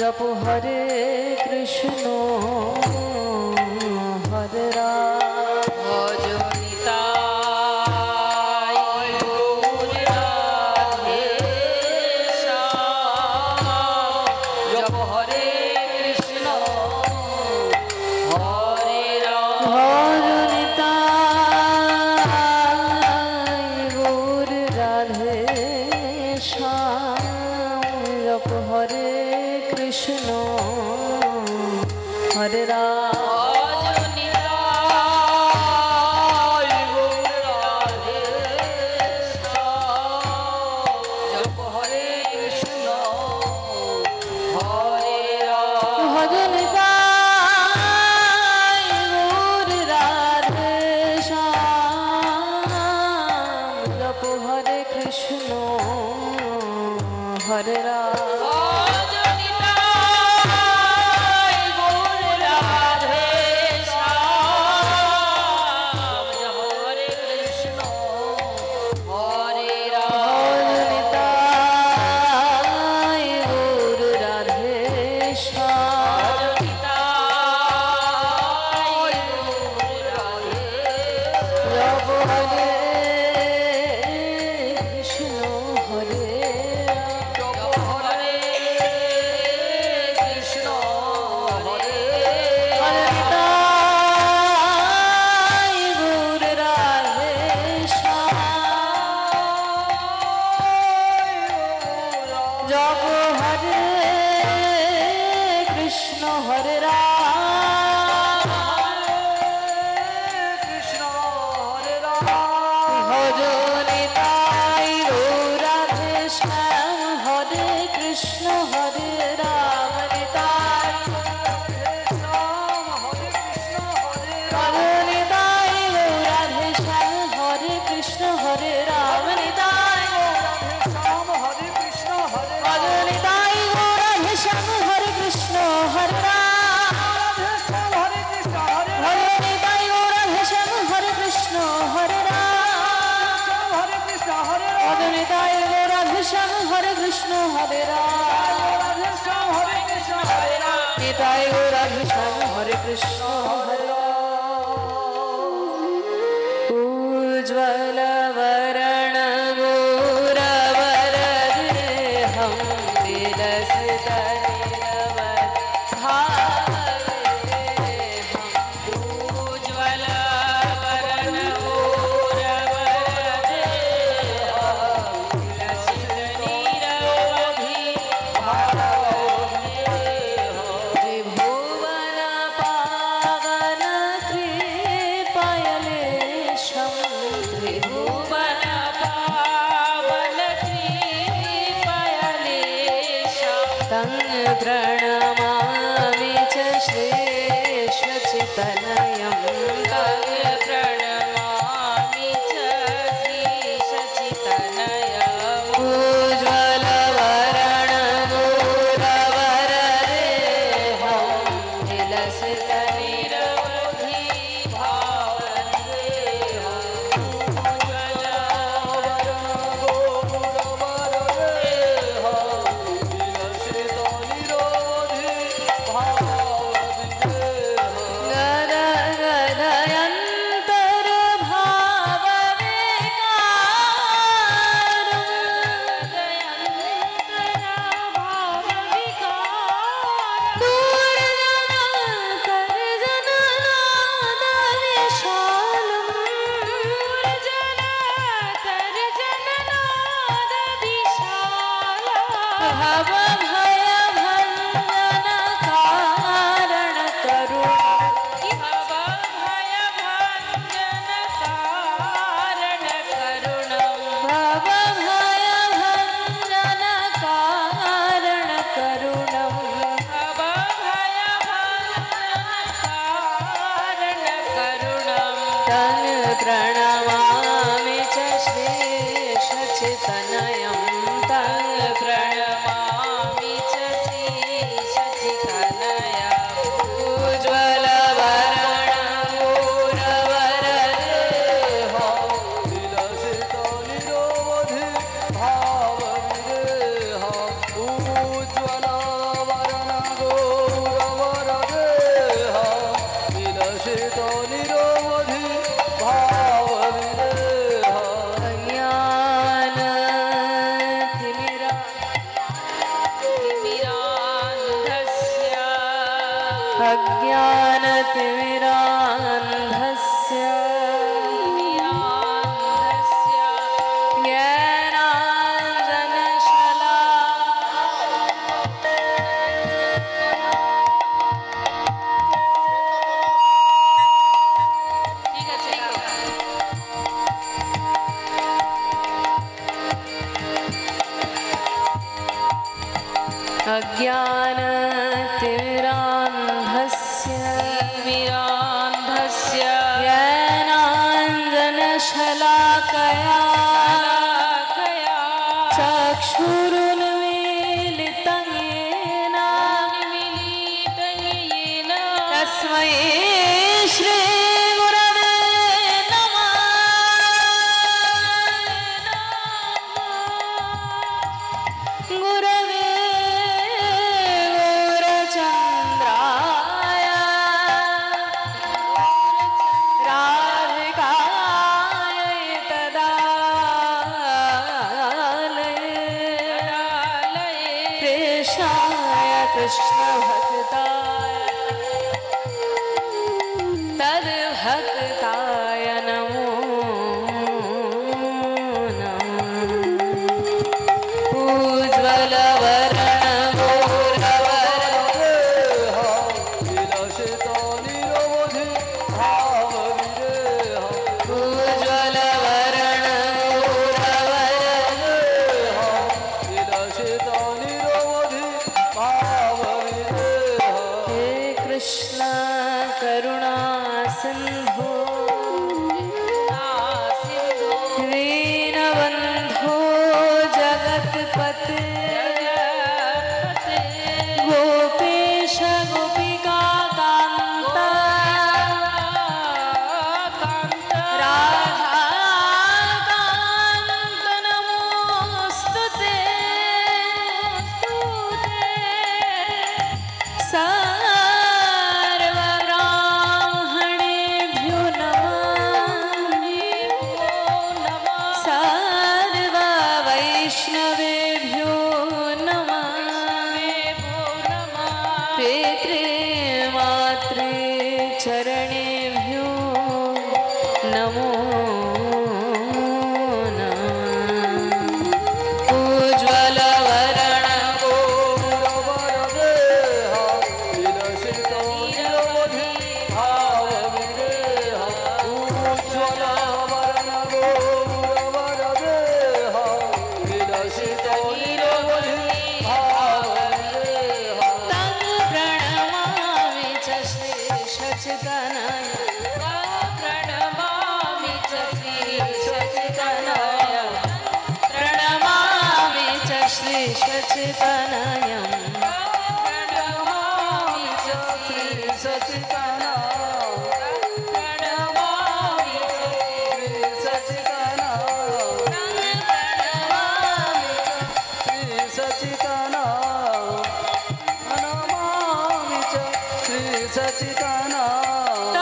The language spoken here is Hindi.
जप हरे कृष्ण हरे राम भज निताय गौर राधे श्याम जप हरे कृष्ण हरे राम भज निताय गौर राधे श्याम जप हरे कृष्ण हरे राम हरे राम उज्ज्वल वरण गौरवरदे हम विलसित प्रणमामि च श्रेष्ठ चितनयं प्रणमामि च श्रीश चितनयम् उज्ज्वल वरण गौरवरदे हम विलसित निरवधि भावन्दे प्रणमामि च श्रेष्ठ चितनयं प्रणमामि च श्रीश चितनयम् उज्ज्वल वरण गौरवरदे हम विलसित निरवधि भावन्दे हम उज्ज्वल वरण ज्ञानातिमिरान्धस्य ज्ञानाञ्जनशला ঠিক আছে अज्ञानतिमिरान्धस्य ज्ञानाञ्जनशलाकया चक्षुरुन्मीलितं येन तस्मै श्रीगुरवे नमः गुरवे गौरचन्द्राय राधिकाय तदालये कृष्णाय कृष्णभक्ताय तद्भक्ताय नमो नमः हे कृष्ण करुणा सिंधु दीनबंधो जगत्पते गोपेश गोपिका कांत राधा कांत नमोस्तुते सर्वब्राह्मणेभ्यो नमः सर्ववैष्णवेभ्यो नमः पितृमातृ चरणेभ्यो नमो नमः उज्ज्वलवरण तं प्रणमामि च श्री सच्चिदानन्द प्रणमामि च श्री सच्चिदानन्द प्रणमामि च श्री सच्चिदानन्दं प्रणमामि च श्री सच्चिदानन्द प्रणमामि च श्री सच्चिदानन्द प्रणमामि च श्री सच्चिदानन्द